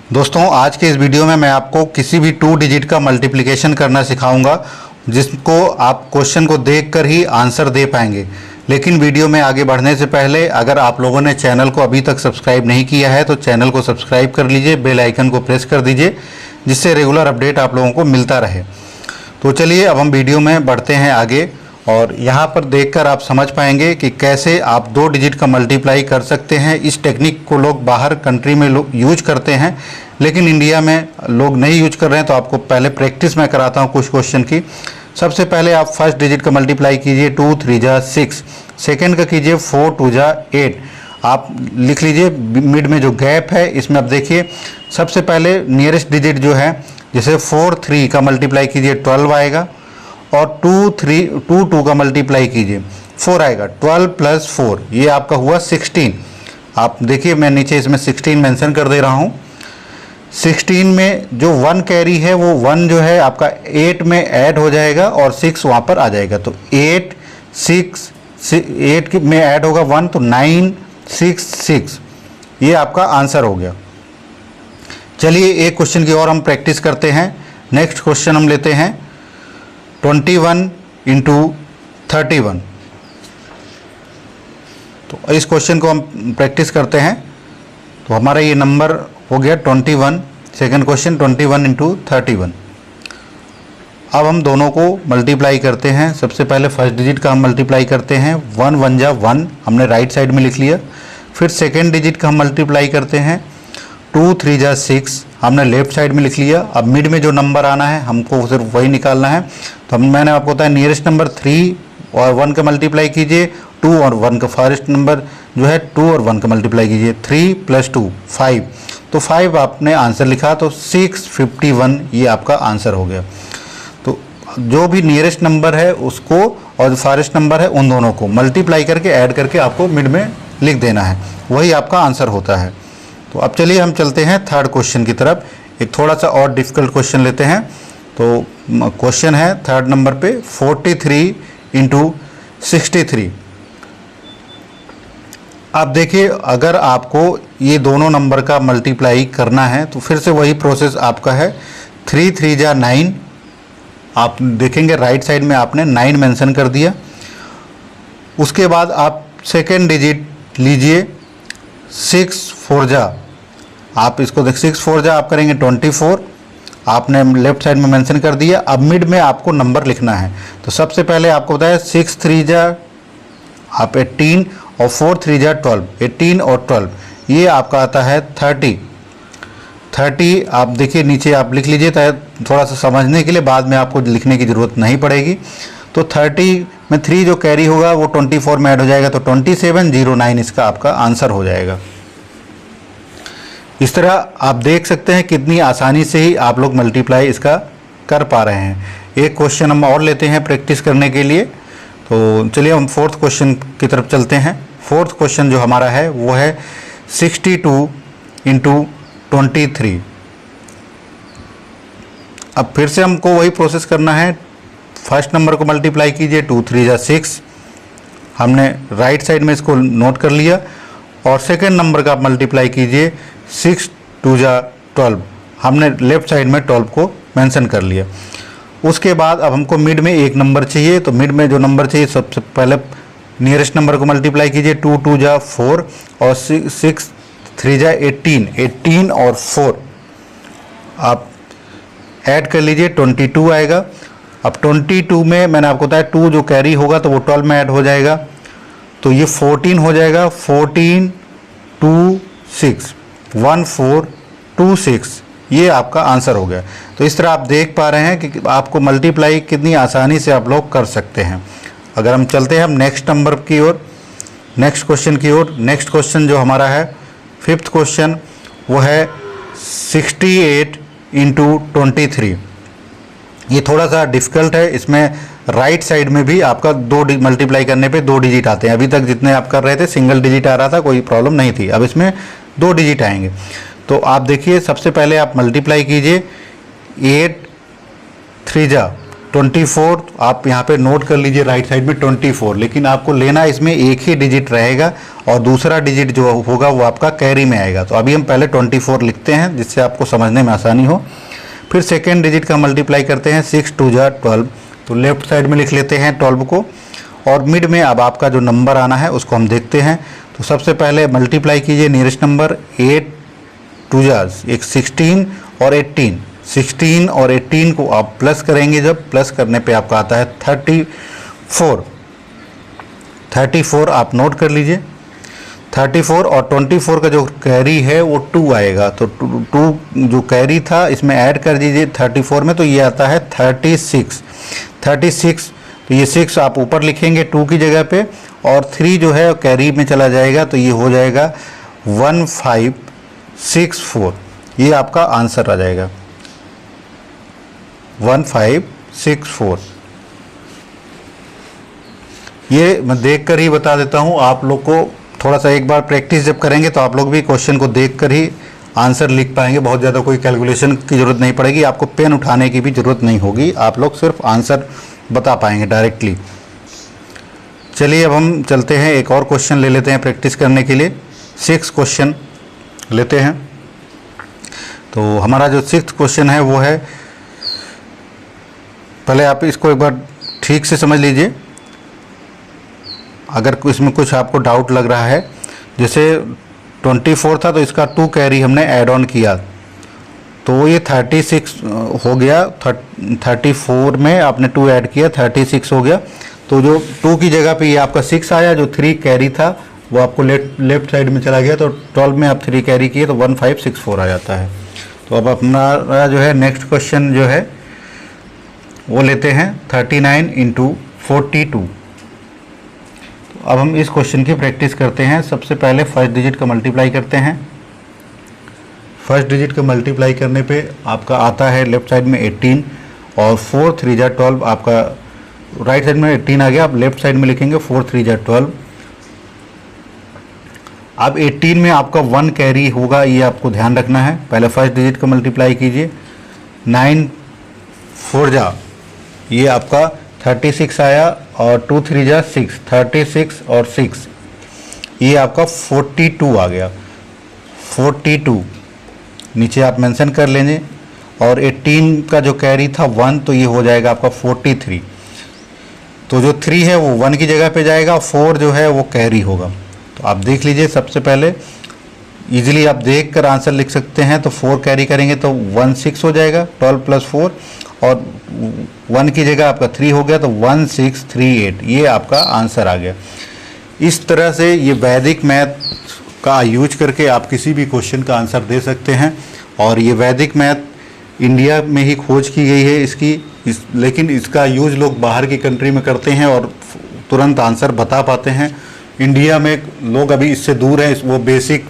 दोस्तों आज के इस वीडियो में मैं आपको किसी भी 2 डिजिट का मल्टीप्लिकेशन करना सिखाऊंगा जिसको आप क्वेश्चन को देखकर ही आंसर दे पाएंगे। लेकिन वीडियो में आगे बढ़ने से पहले अगर आप लोगों ने चैनल को अभी तक सब्सक्राइब नहीं किया है तो चैनल को सब्सक्राइब कर लीजिए, बेल आइकन को प्रेस कर दीजिए जिससे रेगुलर अपडेट आप लोगों को मिलता रहे। तो चलिए अब हम वीडियो में बढ़ते हैं आगे और यहाँ पर देखकर आप समझ पाएंगे कि कैसे आप 2 डिजिट का मल्टीप्लाई कर सकते हैं। इस टेक्निक को लोग बाहर कंट्री में लोग यूज करते हैं लेकिन इंडिया में लोग नहीं यूज कर रहे हैं। तो आपको पहले प्रैक्टिस मैं कराता हूँ कुछ क्वेश्चन की। सबसे पहले आप फर्स्ट डिजिट का मल्टीप्लाई कीजिए 2 3 जा 6, सेकेंड का कीजिए 4 2 जा 8। आप लिख लीजिए मिड में जो गैप है इसमें। अब देखिए सबसे पहले नियरेस्ट डिजिट जो है जैसे 4 3 का मल्टीप्लाई कीजिए 12 आएगा और 2 2 का मल्टीप्लाई कीजिए 4 आएगा। 12 प्लस 4 ये आपका हुआ 16। आप देखिए मैं नीचे इसमें 16 मेंशन कर दे रहा हूँ। 16 में जो 1 कैरी है वो 1 जो है आपका 8 में ऐड हो जाएगा और 6 वहाँ पर आ जाएगा। तो 8 में ऐड होगा 1 तो 9 6 6 ये आपका आंसर हो गया। चलिए एक क्वेश्चन की और हम प्रैक्टिस करते हैं। नेक्स्ट क्वेश्चन हम लेते हैं 21 इंटू 31। तो इस क्वेश्चन को हम प्रैक्टिस करते हैं। तो हमारा ये नंबर हो गया 21। Second question 21 into 31। अब हम दोनों को मल्टीप्लाई करते हैं। सबसे पहले फर्स्ट डिजिट का हम मल्टीप्लाई करते हैं 1 1 जा 1 हमने राइट साइड में लिख लिया। फिर सेकेंड डिजिट का हम मल्टीप्लाई करते हैं 2 3 जा 6 हमने लेफ्ट साइड में लिख लिया। अब मिड में जो नंबर आना है हमको सिर्फ वही निकालना है। तो मैंने आपको बताया नियरेस्ट नंबर 3 और 1 का मल्टीप्लाई कीजिए 2 और 1 का फर्स्ट नंबर जो है 2 और 1 का मल्टीप्लाई कीजिए 3 प्लस 2 5। तो 5 आपने आंसर लिखा तो 651 ये आपका आंसर हो गया। तो जो भी नियरेस्ट नंबर है उसको और जो फारेस्ट नंबर है उन दोनों को मल्टीप्लाई करके ऐड करके आपको मिड में लिख देना है, वही आपका आंसर होता है। तो अब चलिए हम चलते हैं थर्ड क्वेश्चन की तरफ। एक थोड़ा सा और डिफ़िकल्ट क्वेश्चन लेते हैं। तो क्वेश्चन है थर्ड नंबर पे 43 इंटू 63। अब देखिए अगर आपको ये दोनों नंबर का मल्टीप्लाई करना है तो फिर से वही प्रोसेस आपका है। 3 3 जा 9 आप देखेंगे राइट साइड में आपने 9 मेंशन कर दिया। उसके बाद आप सेकेंड डिजिट लीजिए 6 4 जा, आप इसको देख 6 4 जा आप करेंगे 24 आपने लेफ्ट साइड में मेंशन कर दिया। अब मिड में आपको नंबर लिखना है। तो सबसे पहले आपको बताया 6 3 जा आप 18 और 4 3 जा 12, 18 और 12 ये आपका आता है 30। आप देखिए नीचे आप लिख लीजिए थोड़ा सा समझने के लिए, बाद में आपको लिखने की ज़रूरत नहीं पड़ेगी। तो 30 में 3 जो कैरी होगा वो 24 में ऐड हो जाएगा तो 2709 इसका आपका आंसर हो जाएगा। इस तरह आप देख सकते हैं कितनी आसानी से ही आप लोग मल्टीप्लाई इसका कर पा रहे हैं। एक क्वेश्चन हम और लेते हैं प्रैक्टिस करने के लिए। तो चलिए हम फोर्थ क्वेश्चन की तरफ चलते हैं। फोर्थ क्वेश्चन जो हमारा है वो है 62 इंटू 23। अब फिर से हमको वही प्रोसेस करना है। फर्स्ट नंबर को मल्टीप्लाई कीजिए 2 3 जा 6 हमने राइट साइड में इसको नोट कर लिया। और सेकेंड नंबर का मल्टीप्लाई कीजिए 6 2 जा 12 हमने लेफ्ट साइड में 12 को मेंशन कर लिया। उसके बाद अब हमको मिड में एक नंबर चाहिए। तो मिड में जो नंबर चाहिए सबसे पहले नियरेस्ट नंबर को मल्टीप्लाई कीजिए 2 2 जा 4 और 6 3 जा 18 और 4 आप ऐड कर लीजिए 22 आएगा। अब 22 में मैंने आपको बताया 2 जो कैरी होगा तो वो 12 में ऐड हो जाएगा तो ये 14 हो जाएगा। 14 2 6 1426 ये आपका आंसर हो गया। तो इस तरह आप देख पा रहे हैं कि आपको मल्टीप्लाई कितनी आसानी से आप लोग कर सकते हैं। अगर हम चलते हैं हम नेक्स्ट नंबर की ओर, नेक्स्ट क्वेश्चन की ओर। नेक्स्ट क्वेश्चन जो हमारा है फिफ्थ क्वेश्चन वो है 68 इंटू 23। ये थोड़ा सा डिफ़िकल्ट है। इसमें राइट साइड में भी आपका 2 मल्टीप्लाई करने पे 2 डिजिट आते हैं। अभी तक जितने आप कर रहे थे सिंगल डिजिट आ रहा था, कोई प्रॉब्लम नहीं थी। अब इसमें 2 डिजिट आएंगे। तो आप देखिए सबसे पहले आप मल्टीप्लाई कीजिए 8 3 जा 24 आप यहाँ पे नोट कर लीजिए राइट साइड में 24, लेकिन आपको लेना इसमें एक ही डिजिट रहेगा और दूसरा डिजिट जो होगा वो आपका कैरी में आएगा। तो अभी हम पहले 24 लिखते हैं जिससे आपको समझने में आसानी हो। फिर सेकेंड डिजिट का मल्टीप्लाई करते हैं, 6 2 जा 12, तो लेफ्ट साइड में लिख लेते हैं 12 को, और मिड में अब आपका जो नंबर आना है उसको हम देखते हैं। तो सबसे पहले मल्टीप्लाई कीजिए नियरेस्ट नंबर, 8 2 जा 16 और 18, 16 और 18 को आप प्लस करेंगे, जब प्लस करने पे आपका आता है 34। 34 आप नोट कर लीजिए, 34 और 24 का जो कैरी है वो 2 आएगा, तो 2 जो कैरी था इसमें ऐड कर दीजिए 34 में, तो ये आता है 36। 36 तो ये 6 आप ऊपर लिखेंगे 2 की जगह पे, और 3 जो है कैरी में चला जाएगा, तो ये हो जाएगा 1564। ये आपका आंसर आ जाएगा 1564। ये मैं देख कर ही बता देता हूँ आप लोग को, थोड़ा सा एक बार प्रैक्टिस जब करेंगे तो आप लोग भी क्वेश्चन को देख कर ही आंसर लिख पाएंगे। बहुत ज़्यादा कोई कैलकुलेशन की ज़रूरत नहीं पड़ेगी, आपको पेन उठाने की भी ज़रूरत नहीं होगी, आप लोग सिर्फ आंसर बता पाएंगे डायरेक्टली। चलिए अब हम चलते हैं, एक और क्वेश्चन ले लेते हैं प्रैक्टिस करने के लिए। 6 क्वेश्चन लेते हैं। तो हमारा जो 6th क्वेश्चन है वो है, पहले आप इसको एक बार ठीक से समझ लीजिए, अगर इसमें कुछ आपको डाउट लग रहा है। जैसे 24 था तो इसका 2 कैरी हमने ऐड ऑन किया, तो ये 36 हो गया। 34 में आपने 2 ऐड किया, 36 हो गया। तो जो 2 की जगह पे ये आपका 6 आया, जो 3 कैरी था वो आपको लेफ्ट साइड में चला गया, तो 12 में आप 3 कैरी किए तो 1564 आ जाता है। तो अब अपना जो है नेक्स्ट क्वेश्चन जो है वो लेते हैं 39 × 42। तो अब हम इस क्वेश्चन की प्रैक्टिस करते हैं। सबसे पहले फर्स्ट डिजिट का मल्टीप्लाई करते हैं। फर्स्ट डिजिट का मल्टीप्लाई करने पे आपका आता है लेफ्ट साइड में 18, और 4 3 जा 12, आपका राइट साइड में 18 आ गया, आप लेफ्ट साइड में लिखेंगे 4 3 जा 12। अब 18 में आपका 1 कैरी होगा, ये आपको ध्यान रखना है। पहले फर्स्ट डिजिट का मल्टीप्लाई कीजिए, 9 4 जा, ये आपका 36 आया, और 2 3 जा 6, 36 और 6, ये आपका 42 आ गया। 42 नीचे आप मेंशन कर लेंगे, और 18 का जो कैरी था 1, तो ये हो जाएगा आपका 43। तो जो 3 है वो 1 की जगह पे जाएगा, 4 जो है वो कैरी होगा। तो आप देख लीजिए, सबसे पहले इजीली आप देख कर आंसर लिख सकते हैं। तो 4 कैरी करेंगे तो 16 हो जाएगा, 12 + 4, और 1 की जगह आपका 3 हो गया, तो 1638, ये आपका आंसर आ गया। इस तरह से ये वैदिक मैथ का यूज करके आप किसी भी क्वेश्चन का आंसर दे सकते हैं। और ये वैदिक मैथ इंडिया में ही खोज की गई है लेकिन इसका यूज लोग बाहर की कंट्री में करते हैं और तुरंत आंसर बता पाते हैं। इंडिया में लोग अभी इससे दूर हैं, वो बेसिक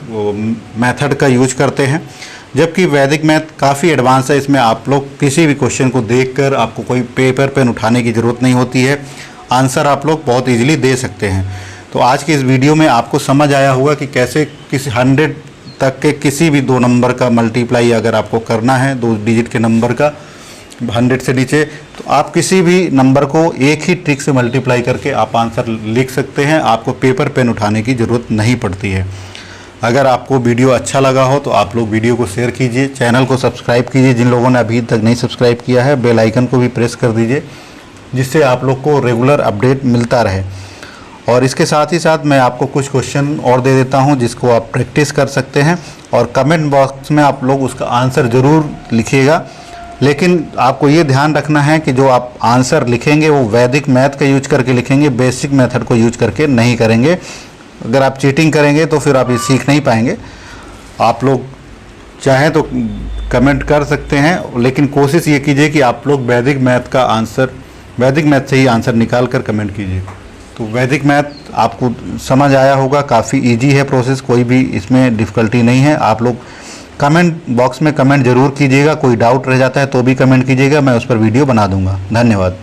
मेथड का यूज करते हैं, जबकि वैदिक मैथ काफ़ी एडवांस है। इसमें आप लोग किसी भी क्वेश्चन को देखकर आपको कोई पेपर पेन उठाने की ज़रूरत नहीं होती है, आंसर आप लोग बहुत इजीली दे सकते हैं। तो आज के इस वीडियो में आपको समझ आया होगा कि कैसे किसी 100 तक के किसी भी 2 नंबर का मल्टीप्लाई अगर आपको करना है, 2 डिजिट के नंबर का 100 से नीचे, तो आप किसी भी नंबर को एक ही ट्रिक से मल्टीप्लाई करके आप आंसर लिख सकते हैं। आपको पेपर पेन उठाने की ज़रूरत नहीं पड़ती है। अगर आपको वीडियो अच्छा लगा हो तो आप लोग वीडियो को शेयर कीजिए, चैनल को सब्सक्राइब कीजिए। जिन लोगों ने अभी तक नहीं सब्सक्राइब किया है, बेल आइकन को भी प्रेस कर दीजिए, जिससे आप लोग को रेगुलर अपडेट मिलता रहे। और इसके साथ ही साथ मैं आपको कुछ क्वेश्चन और दे देता हूं जिसको आप प्रैक्टिस कर सकते हैं, और कमेंट बॉक्स में आप लोग उसका आंसर ज़रूर लिखिएगा। लेकिन आपको ये ध्यान रखना है कि जो आप आंसर लिखेंगे वो वैदिक मैथ का यूज करके लिखेंगे, बेसिक मेथड को यूज करके नहीं करेंगे। अगर आप चीटिंग करेंगे तो फिर आप ये सीख नहीं पाएंगे। आप लोग चाहें तो कमेंट कर सकते हैं, लेकिन कोशिश ये कीजिए कि आप लोग वैदिक मैथ का आंसर, वैदिक मैथ से ही आंसर निकाल कर कमेंट कीजिए। तो वैदिक मैथ आपको समझ आया होगा, काफ़ी इजी है प्रोसेस, कोई भी इसमें डिफ़िकल्टी नहीं है। आप लोग कमेंट बॉक्स में कमेंट ज़रूर कीजिएगा, कोई डाउट रह जाता है तो भी कमेंट कीजिएगा, मैं उस पर वीडियो बना दूंगा। धन्यवाद।